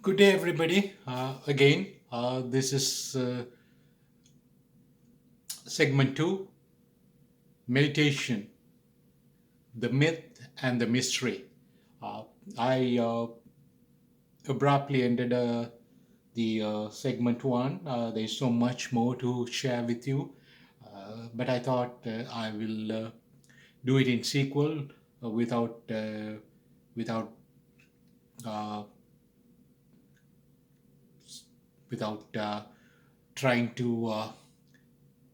Good day, everybody. Again, this is segment two, meditation, the myth and the mystery. I abruptly ended the segment one. There's so much more to share with you, but I thought I will do it in sequel without uh, without trying to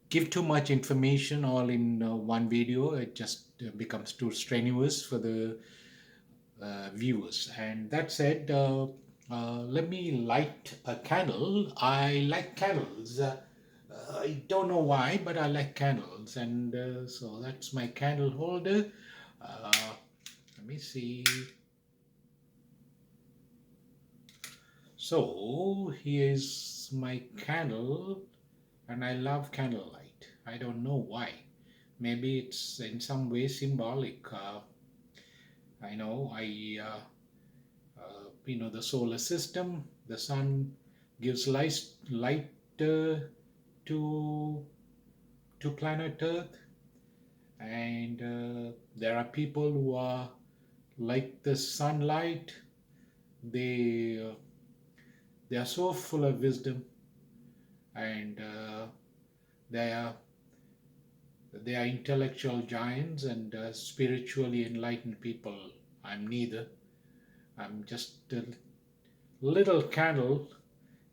give too much information all in one video. It just becomes too strenuous for the viewers. And that said, let me light a candle. I like candles. I don't know why, but I like candles. And so that's my candle holder. Let me see. So here's my candle, and I love candlelight. I don't know why. Maybe it's in some way symbolic. I know the solar system, the sun gives light to to planet Earth, and there are people who are like the sunlight. They uh, they are so full of wisdom, and they are they are intellectual giants and spiritually enlightened people. I'm neither. I'm just a little candle.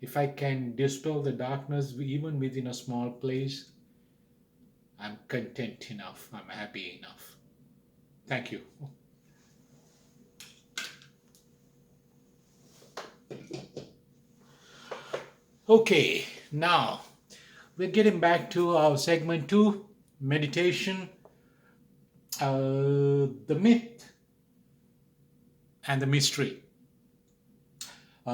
If I can dispel the darkness even within a small place, I'm content enough. I'm happy enough. Thank you. Okay, now we're getting back to our segment two, meditation, the myth and the mystery.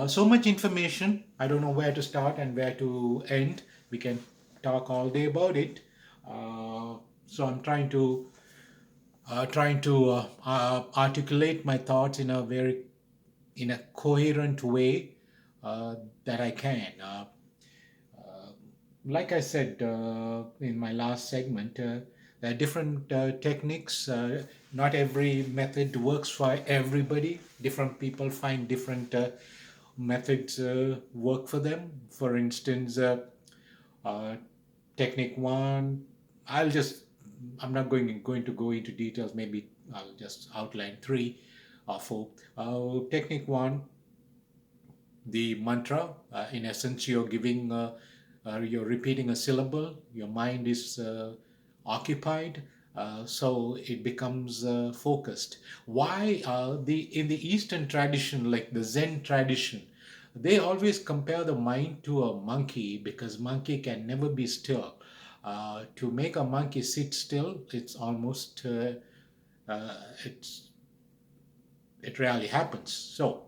So much information. I don't know where to start and where to end. We can talk all day about it. So I'm trying to articulate my thoughts in a coherent way that I can. Like I said in my last segment, there are different techniques. Not every method works for everybody. Different people find different methods work for them. For instance, uh, technique one, I'll just, I'm not going to go into details. Maybe I'll just outline three or four. Technique one, the mantra. In essence, you're repeating a syllable. Your mind is occupied, so it becomes focused. Why the in the Eastern tradition, like the Zen tradition, they always compare the mind to a monkey because monkey can never be still. To make a monkey sit still, it's almost it's it rarely happens. So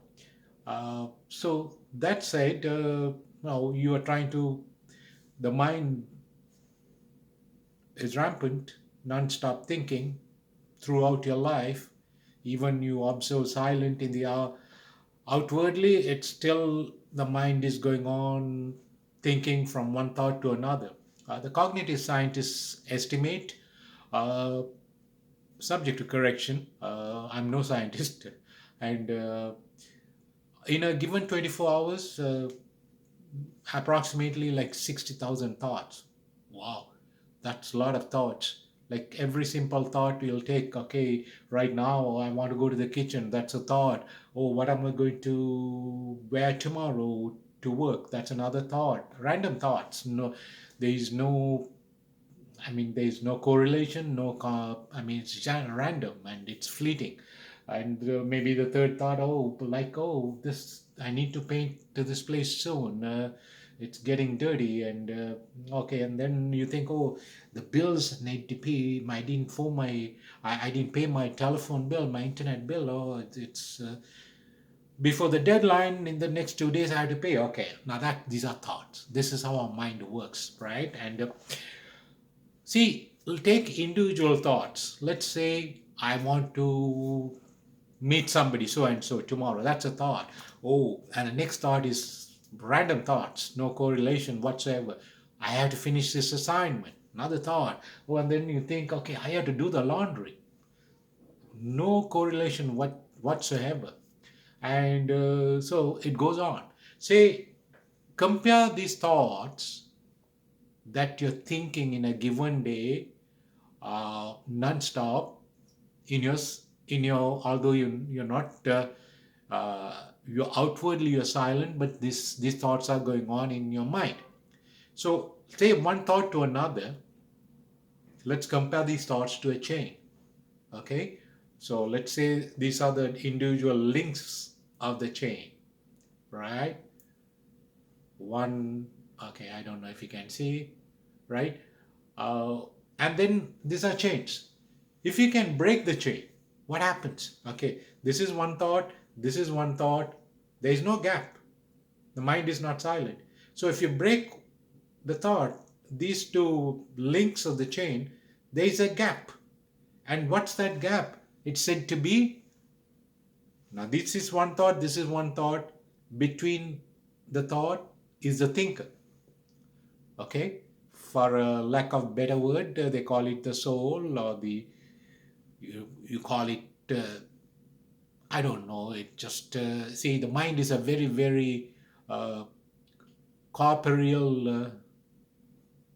that said, now you are trying to, the mind is rampant, non-stop thinking throughout your life. Even you observe silent in the outwardly, it's still the mind is going on thinking from one thought to another. The cognitive scientists estimate, uh, subject to correction. I'm no scientist, and in a given 24 hours, approximately like 60,000 thoughts. Wow, that's a lot of thoughts. Like every simple thought you'll take, okay, right now I want to go to the kitchen. That's a thought. Oh, what am I going to wear tomorrow to work? That's another thought. Random thoughts. No, there is no, I mean, there's no correlation, I mean, it's just random and it's fleeting. And maybe the third thought, oh, like, oh, this, I need to paint to this place soon. It's getting dirty. And okay, and then you think, oh, the bills need to pay. I didn't for my, I didn't pay my telephone bill, my internet bill. Oh, it's before the deadline in the next 2 days. I have to pay. Okay, now that these are thoughts. This is how our mind works, right? And see, we'll take individual thoughts. Let's say I want to meet somebody so and so tomorrow. That's a thought. Oh, and the next thought is random thoughts, no correlation whatsoever. I have to finish this assignment. Another thought. Oh, and then you think, okay, I have to do the laundry. No correlation whatsoever. And so it goes on. Say, compare these thoughts that you're thinking in a given day, non-stop, in your although you're not you're outwardly you're silent, but these thoughts are going on in your mind. So say one thought to another. Let's compare these thoughts to a chain. Okay, so let's say these are the individual links of the chain, right? One, okay, I don't know if you can see, right? uh, and then these are chains. If you can break the chain, what happens? Okay, this is one thought, this is one thought, there is no gap, the mind is not silent. So if you break the thought, these two links of the chain, there is a gap. And what's that gap? It's said to be, now this is one thought, this is one thought, between the thought is the thinker. Okay, for a lack of better word, they call it the soul, or the, you call it, I don't know, it just, see, the mind is a very, very uh, corporeal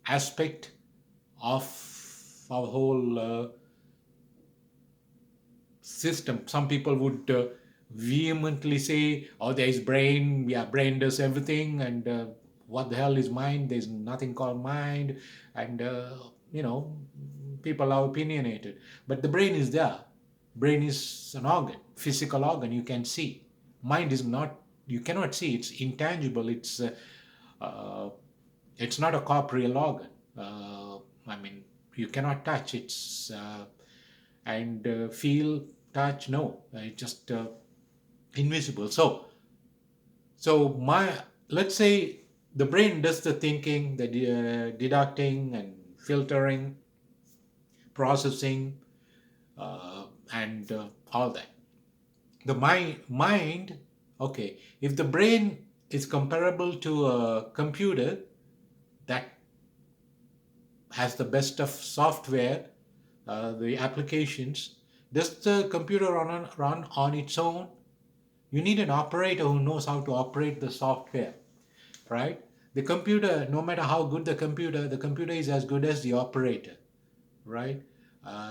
aspect of our whole system. Some people would vehemently say, "Oh, there is brain. Yeah, brain does everything." And what the hell is mind? There's nothing called mind. And you know, people are opinionated, but the brain is there. Brain is an organ, physical organ. You can see. Mind is not. You cannot see. It's intangible. Uh, it's not a corporeal organ. I mean, you cannot touch. It's and feel, touch, no, it's just invisible. So my, let's say the brain does the thinking, the deducting and filtering, processing, and all that. The mind, okay, if the brain is comparable to a computer that has the best of software, the applications, does the computer run on its own? You need an operator who knows how to operate the software, right? The computer, no matter how good the computer is as good as the operator, right?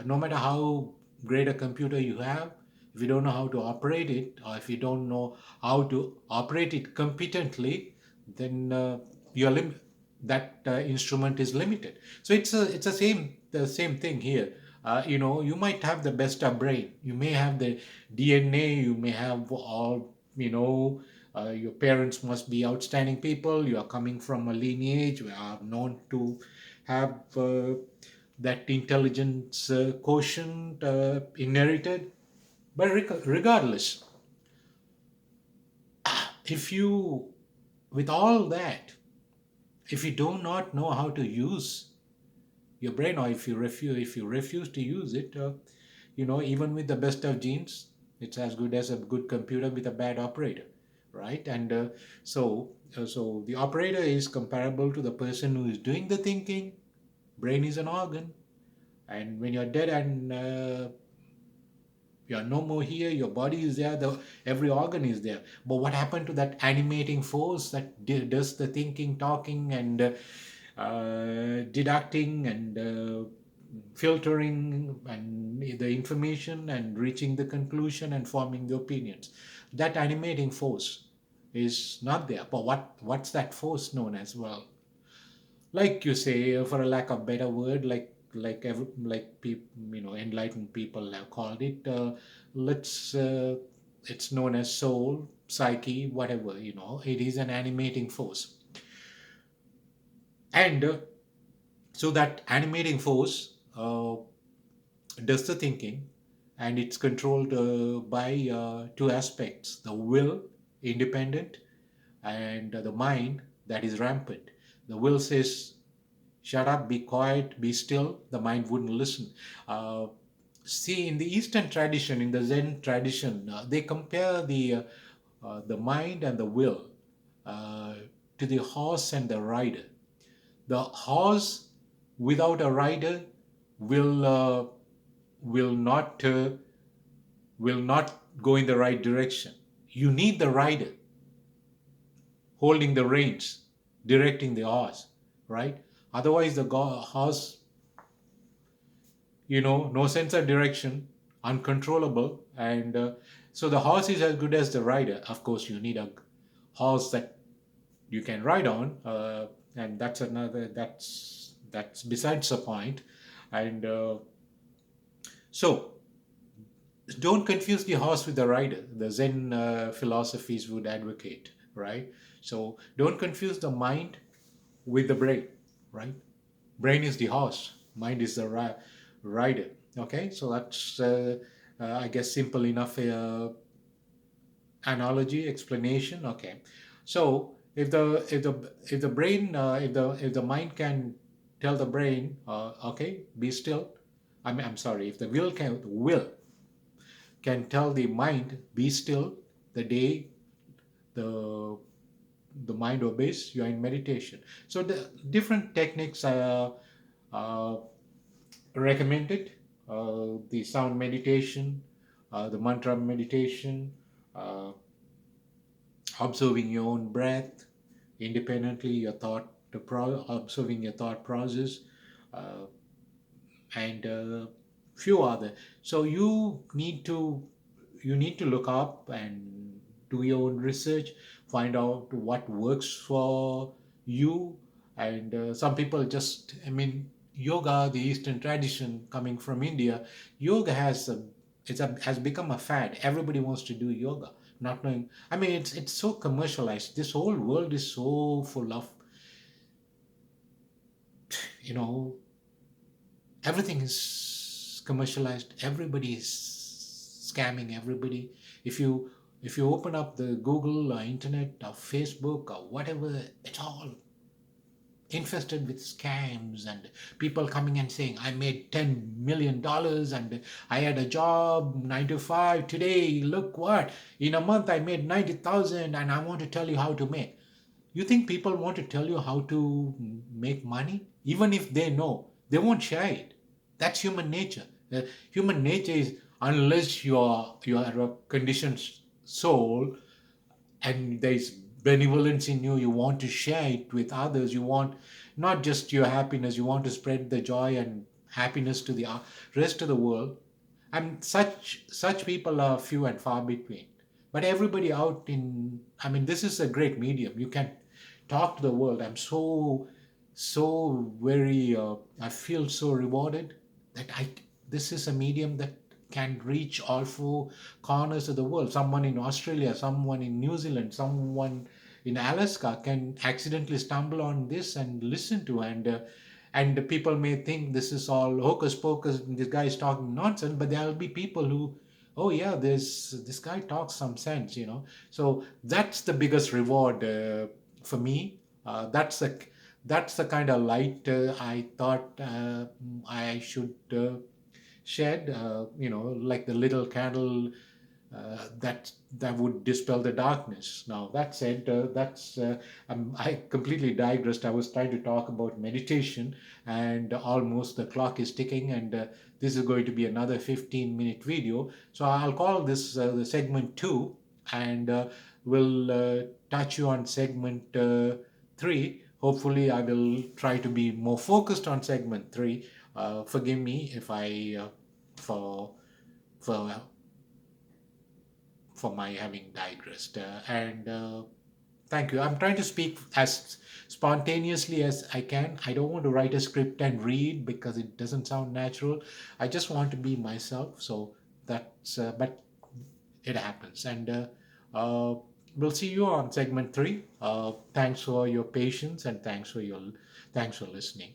No matter how great a computer you have, if you don't know how to operate it, or if you don't know how to operate it competently, then you're that instrument is limited. So it's the same thing here. You know, you might have the best of brain, you may have the DNA, you may have all, you know, your parents must be outstanding people, you are coming from a lineage we are known to have that intelligence quotient inherited. But regardless, if you, with all that, if you do not know how to use your brain, or if you refuse to use it, you know, even with the best of genes, it's as good as a good computer with a bad operator, right? And so the operator is comparable to the person who is doing the thinking. Brain is an organ, and when you're dead and you're no more here, your body is there, every organ is there, but what happened to that animating force that does the thinking, talking, and deducting, and filtering and the information and reaching the conclusion and forming the opinions? That animating force is not there. But what's that force known as? Well, like you say, for a lack of better word, like people, you know, enlightened people have called it, let's it's known as soul, psyche, whatever, you know, it is an animating force. And so that animating force does the thinking, and it's controlled by two aspects: the will, independent, and the mind, that is rampant. The will says, shut up, be quiet, be still. The mind wouldn't listen. uh, See, in the Eastern tradition, in the Zen tradition, they compare the mind and the will uh, to the horse and the rider. The horse without a rider will uh, will not uh, will not go in the right direction. You need the rider holding the reins, directing the horse, right? Otherwise, the horse, no sense of direction, uncontrollable, and so the horse is as good as the rider. Of course, you need a horse that you can ride on, and that's besides the point. And so don't confuse the horse with the rider. The Zen philosophies would advocate, right? So don't confuse the mind with the brain, right? Brain is the horse, mind is the rider. Okay, so that's I guess simple enough analogy explanation. Okay, so if the brain if the mind can tell the brain, okay, be still. I'm sorry, if the will can tell the mind be still, the day the the mind obeys, you are in meditation. So the different techniques uh, recommended, the sound meditation, the mantra meditation, uh, observing your own breath independently, your observing your thought process, uh, and few other. So you need to look up and do your own research, find out what works for you. And some people just, I mean, yoga, the Eastern tradition coming from India, yoga has become a fad. Everybody wants to do yoga, not knowing. I mean, it's so commercialized. This whole world is so full of, you know everything is commercialized. Everybody is scamming everybody. If you if you open up the Google or internet or Facebook or whatever, it's all infested with scams and people coming and saying, I made $10 million and I had a job 9 to 5. Today, look what, in a month I made 90,000 and I want to tell you how to make. You think people want to tell you how to make money? Even if they know, they won't share it. That's human nature. Human nature is, unless you are a conditioned soul and there's benevolence in you, you want to share it with others. You want not just your happiness, you want to spread the joy and happiness to the rest of the world. And such people are few and far between. But everybody out in, I mean, this is a great medium. You can talk to the world. I'm so very I feel so rewarded that I this is a medium that can reach all four corners of the world. Someone in Australia, someone in New Zealand, someone in Alaska can accidentally stumble on this and listen to, and the people may think this is all hocus pocus, this guy is talking nonsense, but there will be people who, oh yeah, this guy talks some sense. So that's the biggest reward for me. That's the kind of light I thought I should shed, like the little candle that would dispel the darkness. Now, that said, I completely digressed. I was trying to talk about meditation, and almost the clock is ticking, and this is going to be another 15-minute video. So I'll call this the segment two, and we'll touch you on segment three. Hopefully, I will try to be more focused on segment three. Forgive me if I for for for my having digressed. And thank you. I'm trying to speak as spontaneously as I can. I don't want to write a script and read because it doesn't sound natural. I just want to be myself. So but it happens. And uh, we'll see you on segment three. Thanks for your patience and thanks for listening.